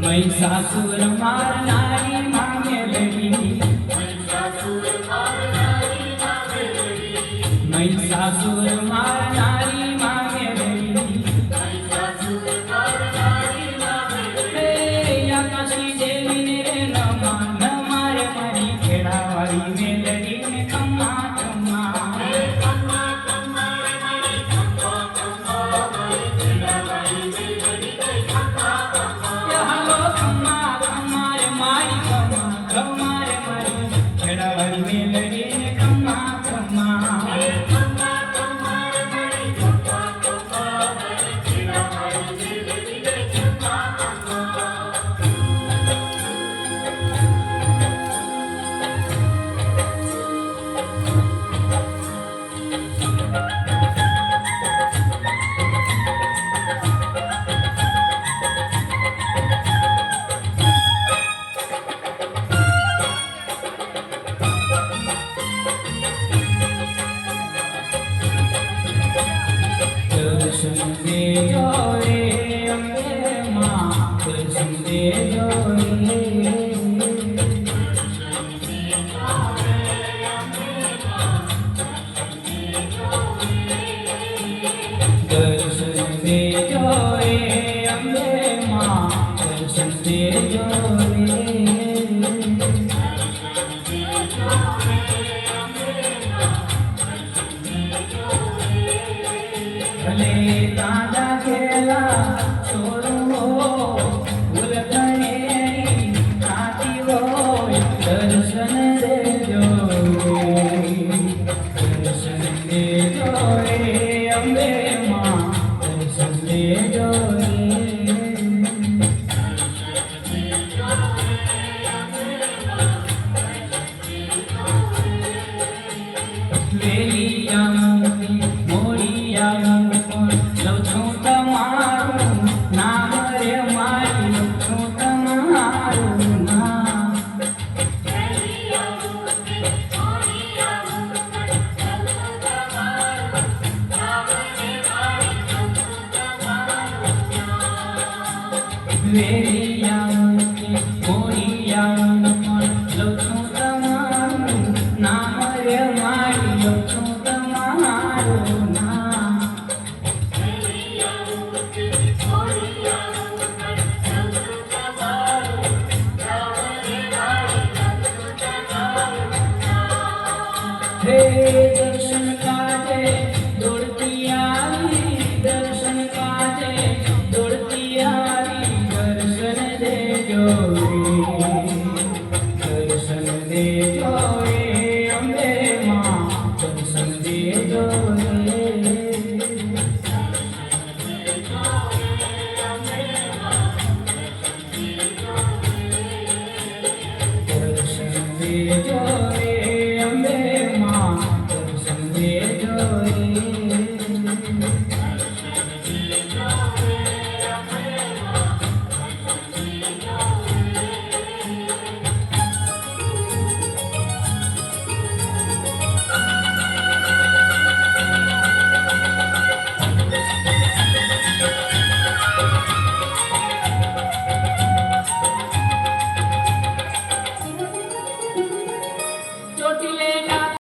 महिषासुर मारनारी माँ मेलड़ी, महिषासुर मारनारी माँ मेलड़ी, आकाशी देवी ने रे नमा नमारे मारी खेड़ावारी मेलड़ी ने खम्मा खम्मा खम्मा खम्मा रे मारी खम्मा દર્શન દેજો રે અંબે માં દર્શન દેજો રે દર્શન દેજો રે અંબે માં દર્શન દેજો રે ભલે તાજા ખેલા છોડું હો ભૂલ ગણેરી ખાતી હોય દર્શન દેજો દર્શન દેજો રે અંબે માં દર્શન દેજો રે વેલી આવું મોડી આવું લઉં છું તમારું નામ રે મારી લઉં છું તમારું નામ વેલી આવું મોડી આવું લઉં છું તમારું નામ રે મારી લઉં છું તમારું નામ હે દર્શન કાજે દોડતી આવી દર્શન કાજે દોડતી આવી દર્શન દેજો